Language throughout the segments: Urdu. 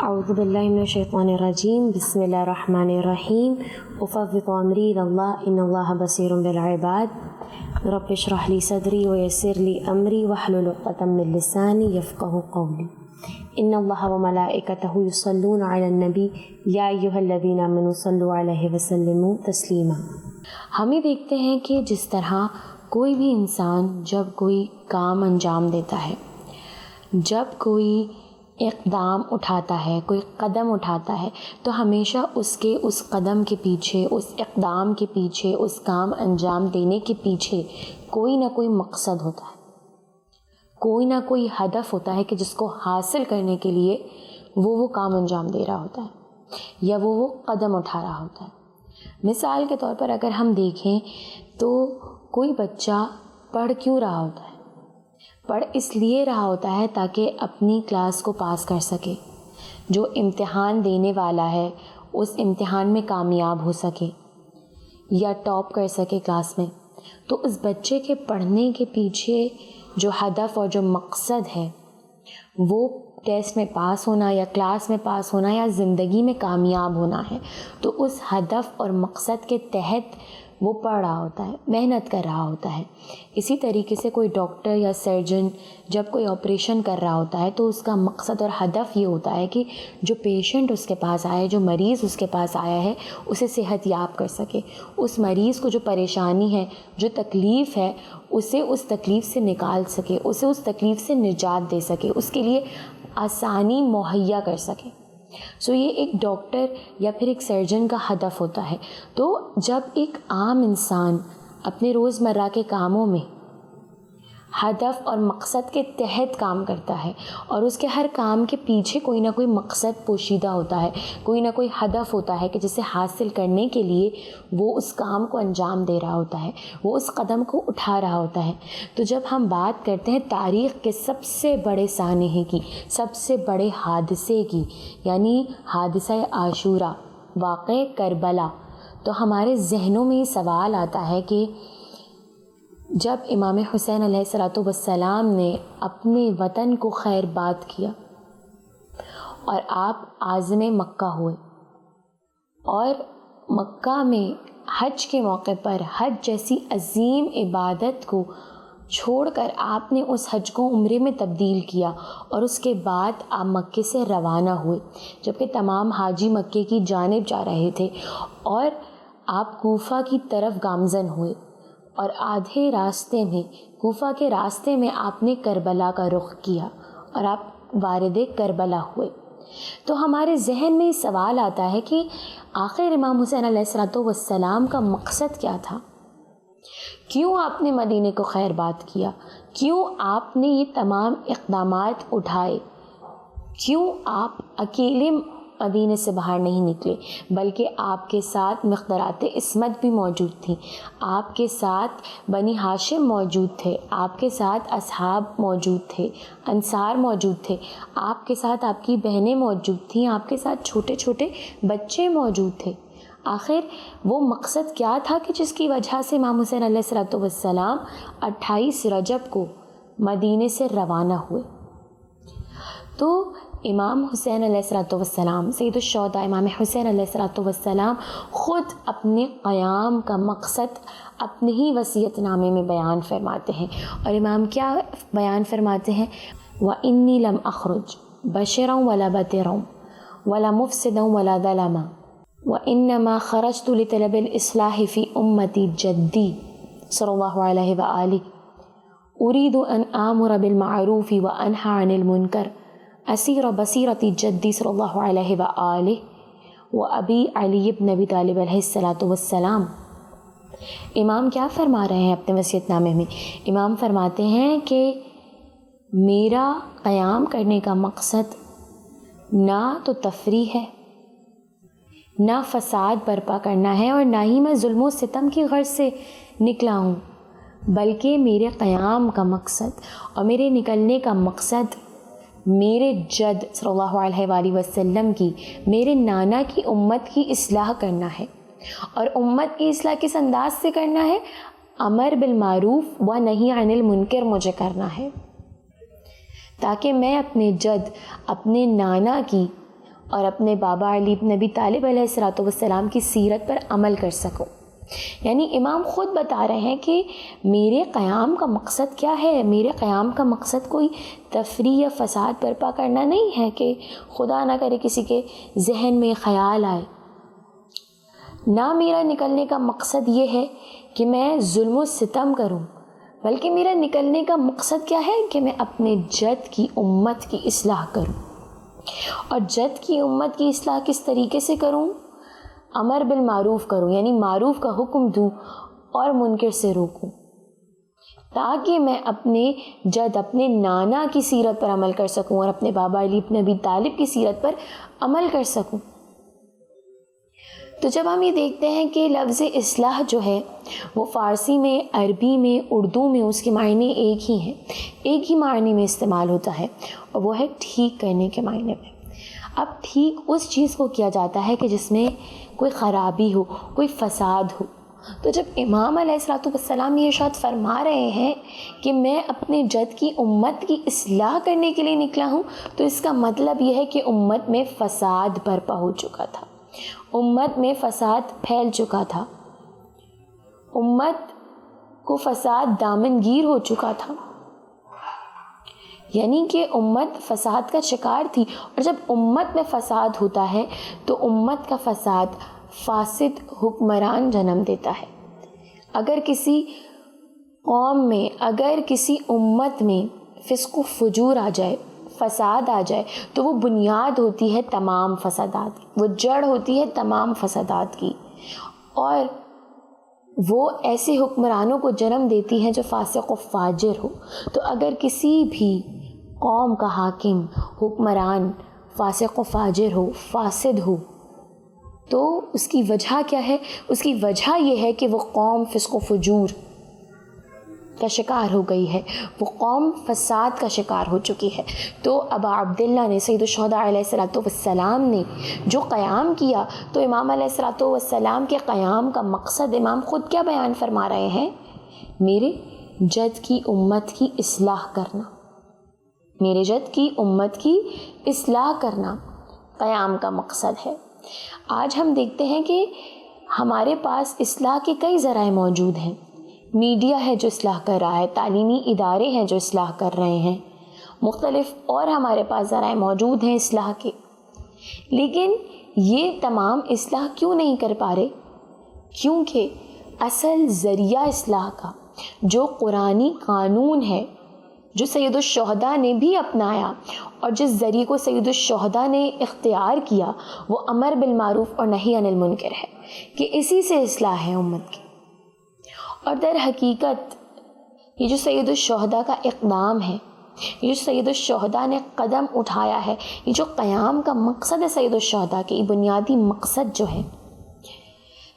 اعوذ باللہ من الشیطان الرجیم بسم اللہ الرحمن الرحیم افوض امری الی اللہ ان اللہ بصیر بالعباد رب اشرح لی صدری ویسر لی امری واحلل عقدۃ من لسانی یفقہوا قولی ان اللہ وملائکتہ یصلون علی النبی یا ایھا الذین آمنوا صلوا علیہ وسلموا تسلیما۔ ہم یہ دیکھتے ہیں کہ جس طرح کوئی بھی انسان جب کوئی کام انجام دیتا ہے، جب کوئی اقدام اٹھاتا ہے، کوئی قدم اٹھاتا ہے، تو ہمیشہ اس قدم کے پیچھے، اس اقدام کے پیچھے، اس کام انجام دینے کے پیچھے کوئی نہ کوئی مقصد ہوتا ہے، کوئی نہ کوئی ہدف ہوتا ہے کہ جس کو حاصل کرنے کے لیے وہ کام انجام دے رہا ہوتا ہے یا وہ قدم اٹھا رہا ہوتا ہے۔ مثال کے طور پر اگر ہم دیکھیں تو کوئی بچہ پڑھ کیوں رہا ہوتا ہے؟ پڑھ اس لیے رہا ہوتا ہے تاکہ اپنی کلاس کو پاس کر سکے، جو امتحان دینے والا ہے اس امتحان میں کامیاب ہو سکے یا ٹاپ کر سکے کلاس میں۔ تو اس بچے کے پڑھنے کے پیچھے جو ہدف اور جو مقصد ہے وہ ٹیسٹ میں پاس ہونا یا کلاس میں پاس ہونا یا زندگی میں کامیاب ہونا ہے۔ تو اس ہدف اور مقصد کے تحت وہ پڑھ رہا ہوتا ہے، محنت کر رہا ہوتا ہے۔ اسی طریقے سے کوئی ڈاکٹر یا سرجن جب کوئی آپریشن کر رہا ہوتا ہے تو اس کا مقصد اور ہدف یہ ہوتا ہے کہ جو پیشنٹ اس کے پاس آیا ہے، جو مریض اس کے پاس آیا ہے، اسے صحت یاب کر سکے، اس مریض کو جو پریشانی ہے، جو تکلیف ہے، اسے اس تکلیف سے نکال سکے، اسے اس تکلیف سے نجات دے سکے، اس کے لیے آسانی مہیا کر سکے۔ یہ ایک ڈاکٹر یا پھر ایک سرجن کا ہدف ہوتا ہے۔ تو جب ایک عام انسان اپنے روزمرہ کے کاموں میں ہدف اور مقصد کے تحت کام کرتا ہے اور اس کے ہر کام کے پیچھے کوئی نہ کوئی مقصد پوشیدہ ہوتا ہے، کوئی نہ کوئی ہدف ہوتا ہے کہ جسے حاصل کرنے کے لیے وہ اس کام کو انجام دے رہا ہوتا ہے، وہ اس قدم کو اٹھا رہا ہوتا ہے۔ تو جب ہم بات کرتے ہیں تاریخ کے سب سے بڑے سانحے کی، سب سے بڑے حادثے کی، یعنی حادثہ عاشورہ، واقعہ کربلا، تو ہمارے ذہنوں میں یہ سوال آتا ہے کہ جب امام حسین علیہ السلام نے اپنے وطن کو خیر باد کیا اور آپ عازم مکہ ہوئے اور مکہ میں حج کے موقع پر حج جیسی عظیم عبادت کو چھوڑ کر آپ نے اس حج کو عمرے میں تبدیل کیا اور اس کے بعد آپ مکے سے روانہ ہوئے، جبکہ تمام حاجی مکے کی جانب جا رہے تھے اور آپ کوفہ کی طرف گامزن ہوئے اور آدھے راستے میں، کوفہ کے راستے میں آپ نے کربلا کا رخ کیا اور آپ وارد کربلا ہوئے۔ تو ہمارے ذہن میں یہ سوال آتا ہے کہ آخر امام حسین علیہ السلام کا مقصد کیا تھا؟ کیوں آپ نے مدینے کو خیر باد کیا؟ کیوں آپ نے یہ تمام اقدامات اٹھائے؟ کیوں آپ اکیلے مدینے سے باہر نہیں نکلے بلکہ آپ کے ساتھ مقدرات عصمت بھی موجود تھیں، آپ کے ساتھ بنی ہاشم موجود تھے، آپ کے ساتھ اصحاب موجود تھے، انصار موجود تھے، آپ کے ساتھ آپ کی بہنیں موجود تھیں، آپ کے ساتھ چھوٹے چھوٹے بچے موجود تھے۔ آخر وہ مقصد کیا تھا کہ جس کی وجہ سے امام حسین علیہ السلام 28 رجب کو مدینے سے روانہ ہوئے؟ تو امام حسین علیہ السلام، سید الشہداء امام حسین علیہ السلام خود اپنے قیام کا مقصد اپنے ہی وصیت نامے میں بیان فرماتے ہیں، اور امام کیا بیان فرماتے ہیں؟ وَإِنِّي لَمْ أَخْرُجْ بَشِرًا وَلَا بَطِرًا وَلَا مُفْسِدًا وَلَا ظَلَمًا وَإِنَّمَا خَرَجْتُ لِطَلَبِ الْإِصْلَاحِ فِي أُمَّتِي جَدِّي صلی اللہ علیہ وآلہ أُرِيدُ أَنْ آمُرَ بِالْمَعْرُوفِ وَأَنْهَى عَنِ الْمُنْكَرِ اسیر بصیرتی جدی صلی اللہ علیہ وآلہ و ابی علی بن ابی طالب علیہ السلام۔ امام کیا فرما رہے ہیں اپنے وصیت نامے میں؟ امام فرماتے ہیں کہ میرا قیام کرنے کا مقصد نہ تو تفریح ہے، نہ فساد برپا کرنا ہے، اور نہ ہی میں ظلم و ستم کی غرض سے نکلا ہوں، بلکہ میرے قیام کا مقصد اور میرے نکلنے کا مقصد میرے جد صلی اللہ علیہ وآلہ وسلم کی، میرے نانا کی امت کی اصلاح کرنا ہے۔ اور امت کی اصلاح کس انداز سے کرنا ہے؟ امر بالمعروف و نہی عن المنکر مجھے کرنا ہے، تاکہ میں اپنے جد، اپنے نانا کی اور اپنے بابا علی بن ابی طالب علیہ الصلوۃ والسلام کی سیرت پر عمل کر سکوں۔ یعنی امام خود بتا رہے ہیں کہ میرے قیام کا مقصد کیا ہے۔ میرے قیام کا مقصد کوئی تفریح یا فساد برپا کرنا نہیں ہے کہ خدا نہ کرے کسی کے ذہن میں خیال آئے، نہ میرا نکلنے کا مقصد یہ ہے کہ میں ظلم و ستم کروں، بلکہ میرا نکلنے کا مقصد کیا ہے کہ میں اپنے جد کی امت کی اصلاح کروں۔ اور جد کی امت کی اصلاح کس طریقے سے کروں؟ امر بالمعروف کروں، یعنی معروف کا حکم دوں اور منکر سے روکوں، تاکہ میں اپنے جد، اپنے نانا کی سیرت پر عمل کر سکوں اور اپنے بابا علی بن ابی طالب کی سیرت پر عمل کر سکوں۔ تو جب ہم یہ دیکھتے ہیں کہ لفظ اصلاح جو ہے وہ فارسی میں، عربی میں، اردو میں اس کے معنی ایک ہی ہیں، ایک ہی معنی میں استعمال ہوتا ہے، اور وہ ہے ٹھیک کرنے کے معنی میں۔ اب ٹھیک اس چیز کو کیا جاتا ہے کہ جس میں کوئی خرابی ہو، کوئی فساد ہو۔ تو جب امام علیہ الصلوۃ والسلام یہ ارشاد فرما رہے ہیں کہ میں اپنے جد کی امت کی اصلاح کرنے کے لیے نکلا ہوں، تو اس کا مطلب یہ ہے کہ امت میں فساد برپا ہو چکا تھا، امت میں فساد پھیل چکا تھا، امت کو فساد دامنگیر ہو چکا تھا، یعنی کہ امت فساد کا شکار تھی۔ اور جب امت میں فساد ہوتا ہے تو امت کا فساد فاسد حکمران جنم دیتا ہے۔ اگر کسی قوم میں، اگر کسی امت میں فسق و فجور آ جائے، فساد آ جائے، تو وہ بنیاد ہوتی ہے تمام فسادات کی، وہ جڑ ہوتی ہے تمام فسادات کی، اور وہ ایسے حکمرانوں کو جنم دیتی ہیں جو فاسق و فاجر ہو۔ تو اگر کسی بھی قوم کا حاکم، حکمران فاسق و فاجر ہو، فاسد ہو، تو اس کی وجہ کیا ہے؟ اس کی وجہ یہ ہے کہ وہ قوم فسق و فجور کا شکار ہو گئی ہے، وہ قوم فساد کا شکار ہو چکی ہے۔ تو ابا عبداللہ نے، سید الشہداء علیہ الصلوۃ والسلام نے جو قیام کیا، تو امام علیہ الصلوۃ والسلام کے قیام کا مقصد امام خود کیا بیان فرما رہے ہیں؟ میرے جد کی امت کی اصلاح کرنا، میرے جد کی امت کی اصلاح کرنا قیام کا مقصد ہے۔ آج ہم دیکھتے ہیں کہ ہمارے پاس اصلاح کے کئی ذرائع موجود ہیں، میڈیا ہے جو اصلاح کر رہا ہے، تعلیمی ادارے ہیں جو اصلاح کر رہے ہیں، مختلف اور ہمارے پاس ذرائع موجود ہیں اصلاح کے، لیکن یہ تمام اصلاح کیوں نہیں کر پا رہے؟ کیونکہ اصل ذریعہ اصلاح کا جو قرآنی قانون ہے، جو سید الشہداء نے بھی اپنایا، اور جس ذریعے کو سید الشہداء نے اختیار کیا، وہ امر بالمعروف اور نہی عن المنکر ہے، کہ اسی سے اصلاح ہے امت کی۔ اور در حقیقت یہ جو سید الشہداء کا اقدام ہے، یہ جو سید الشہداء نے قدم اٹھایا ہے، یہ جو قیام کا مقصد ہے سید الشہداء کے، یہ بنیادی مقصد جو ہے،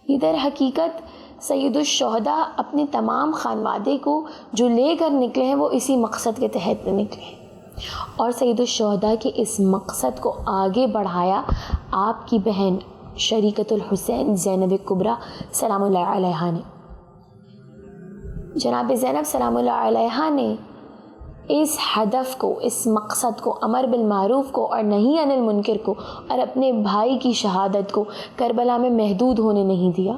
یہ در حقیقت سید الشہداء اپنے تمام خانوادے کو جو لے کر نکلے ہیں، وہ اسی مقصد کے تحت نکلے ہیں، اور سید الشہداء کے اس مقصد کو آگے بڑھایا آپ کی بہن شریکۃ الحسین زینب کبریٰ سلام اللہ علیہا نے۔ جناب زینب سلام اللہ علیہا نے اس ہدف کو، اس مقصد کو، امر بالمعروف کو اور نہی عن المنکر کو، اور اپنے بھائی کی شہادت کو کربلا میں محدود ہونے نہیں دیا،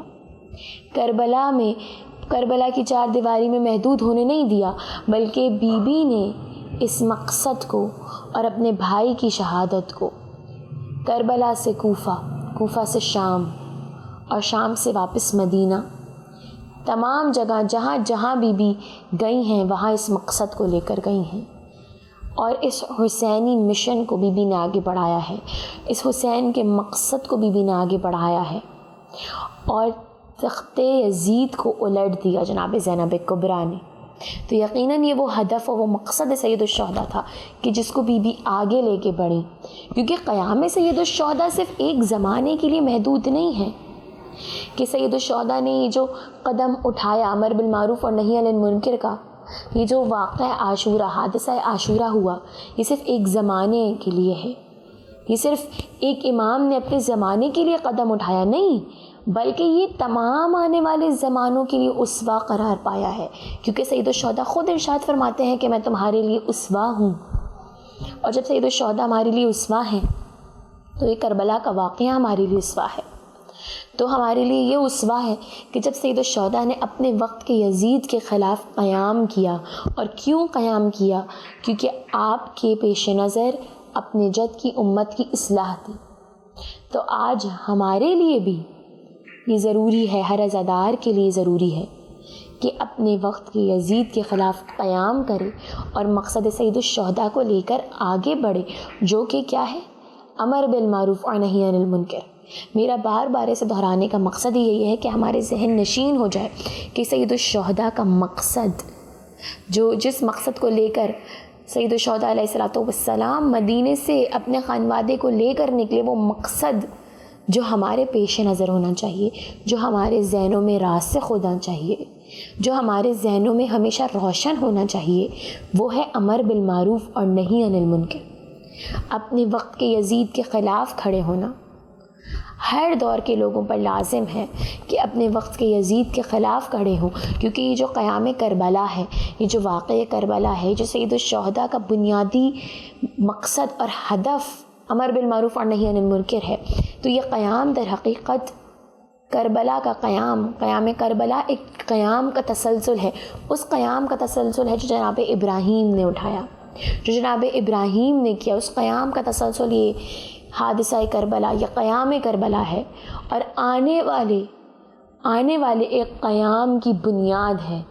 کربلا کی چار دیواری میں محدود ہونے نہیں دیا، بلکہ بی بی نے اس مقصد کو اور اپنے بھائی کی شہادت کو کربلا سے کوفہ، کوفہ سے شام، اور شام سے واپس مدینہ، تمام جگہ جہاں جہاں بی بی گئی ہیں وہاں اس مقصد کو لے کر گئی ہیں، اور اس حسینی مشن کو بی بی نے آگے بڑھایا ہے، اس حسین کے مقصد کو بی بی نے آگے بڑھایا ہے، اور تخت یزید کو الٹ دیا جناب زینب کبریٰ نے۔ تو یقیناً یہ وہ ہدف اور وہ مقصد سید الشہداء تھا کہ جس کو بی بی آگے لے کے بڑھی، کیونکہ قیام سید الشہداء صرف ایک زمانے کے لیے محدود نہیں ہے، کہ سید الشہداء نے یہ جو قدم اٹھایا امر بالمعروف اور نہی عن المنکر کا، یہ جو واقعہ عاشورہ، حادثہ عاشورہ ہوا، یہ صرف ایک زمانے کے لیے ہے، یہ صرف ایک امام نے اپنے زمانے کے لیے قدم اٹھایا نہیں، بلکہ یہ تمام آنے والے زمانوں کے لیے اسوہ قرار پایا ہے، کیونکہ سید الشہداء خود ارشاد فرماتے ہیں کہ میں تمہارے لیے اسوہ ہوں، اور جب سید الشہداء ہمارے لیے اسوہ ہیں تو یہ کربلا کا واقعہ ہمارے لیے اسوہ ہے. تو ہمارے لیے یہ اسوہ ہے کہ جب سید الشہداء نے اپنے وقت کے یزید کے خلاف قیام کیا، اور کیوں قیام کیا؟ کیونکہ آپ کے پیش نظر اپنے جد کی امت کی اصلاح تھی. تو آج ہمارے لیے بھی یہ ضروری ہے، ہر عزادار کے لیے ضروری ہے کہ اپنے وقت کے یزید کے خلاف قیام کرے اور مقصد سید الشہداء کو لے کر آگے بڑھے، جو کہ کیا ہے؟ امر بالمعروف اور نہی عن المنکر. میرا بار بار اسے دہرانے کا مقصد یہی ہے کہ ہمارے ذہن نشین ہو جائے کہ سید الشہداء کا مقصد، جس مقصد کو لے کر سید الشہداء علیہ السلام مدینے سے اپنے خانوادے کو لے کر نکلے، وہ مقصد جو ہمارے پیش نظر ہونا چاہیے، جو ہمارے ذہنوں میں راسخ ہونا چاہیے، جو ہمارے ذہنوں میں ہمیشہ روشن ہونا چاہیے، وہ ہے امر بالمعروف اور نہی عن المنکر. اپنے وقت کے یزید کے خلاف کھڑے ہونا ہر دور کے لوگوں پر لازم ہے کہ اپنے وقت کے یزید کے خلاف کھڑے ہوں، کیونکہ یہ جو قیام کربلا ہے، یہ جو واقعہ کربلا ہے، جو سید الشہداء کا بنیادی مقصد اور ہدف امر بالمعروف اور نہی عن المنکر ہے. تو یہ قیام در حقیقت کربلا کا قیام کربلا ایک قیام کا تسلسل ہے. اس قیام کا تسلسل ہے جو جناب ابراہیم نے اٹھایا، جو جناب ابراہیم نے کیا. اس قیام کا تسلسل یہ حادثہ کربلا یا قیام کربلا ہے، اور آنے والے ایک قیام کی بنیاد ہے،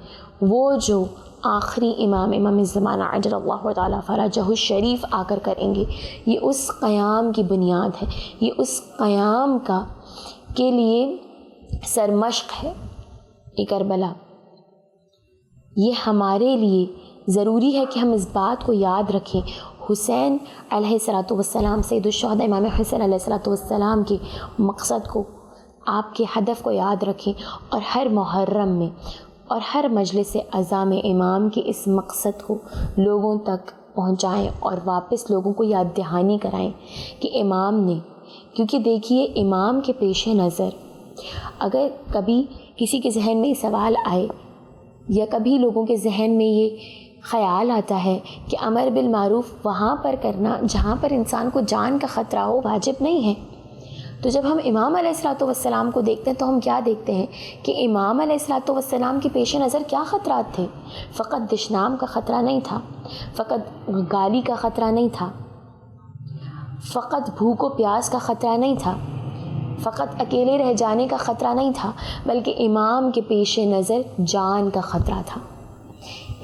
وہ جو آخری امام زمانہ عجل اللہ تعالیٰ فرجہ الشریف آ کر کریں گے. یہ اس قیام کی بنیاد ہے، یہ اس قیام کے لیے سرمشق ہے. یہ کربلا یہ ہمارے لیے ضروری ہے کہ ہم اس بات کو یاد رکھیں. حسین علیہ السلام، سید الشہداء امام حسین علیہ السلام کے مقصد کو، آپ کے ہدف کو یاد رکھیں، اور ہر محرم میں اور ہر مجلس عزام امام کے اس مقصد کو لوگوں تک پہنچائیں، اور واپس لوگوں کو یاد دہانی کرائیں کہ امام نے، کیونکہ دیکھیے امام کے پیش نظر اگر کبھی کسی کے ذہن میں سوال آئے، یا کبھی لوگوں کے ذہن میں یہ خیال آتا ہے کہ امر بالمعروف وہاں پر کرنا جہاں پر انسان کو جان کا خطرہ ہو واجب نہیں ہے. تو جب ہم امام علیہ السلام کو دیکھتے ہیں تو ہم کیا دیکھتے ہیں کہ امام علیہ السلام کے پیش نظر کیا خطرات تھے؟ فقط دشنام کا خطرہ نہیں تھا، فقط گالی کا خطرہ نہیں تھا، فقط بھوک و پیاس کا خطرہ نہیں تھا، فقط اکیلے رہ جانے کا خطرہ نہیں تھا، بلکہ امام کے پیش نظر جان کا خطرہ تھا.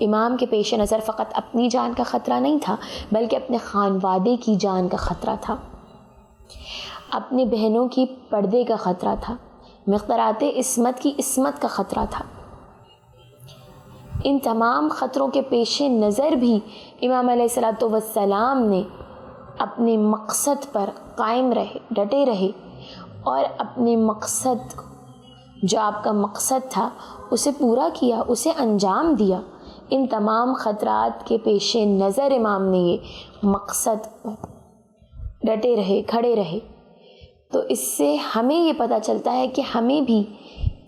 امام کے پیش نظر فقط اپنی جان کا خطرہ نہیں تھا، بلکہ اپنے خانوادے کی جان کا خطرہ تھا، اپنے بہنوں کی پردے کا خطرہ تھا، مقدرات عصمت کی عصمت کا خطرہ تھا. ان تمام خطروں کے پیش نظر بھی امام علیہ السلام نے اپنے مقصد پر قائم رہے، ڈٹے رہے، اور اپنے مقصد جو آپ کا مقصد تھا اسے پورا کیا، اسے انجام دیا. ان تمام خطرات کے پیش نظر امام نے یہ مقصد ڈٹے رہے، کھڑے رہے. تو اس سے ہمیں یہ پتہ چلتا ہے کہ ہمیں بھی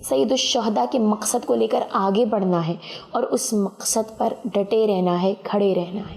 سید الشہداء کے مقصد کو لے کر آگے بڑھنا ہے، اور اس مقصد پر ڈٹے رہنا ہے، کھڑے رہنا ہے.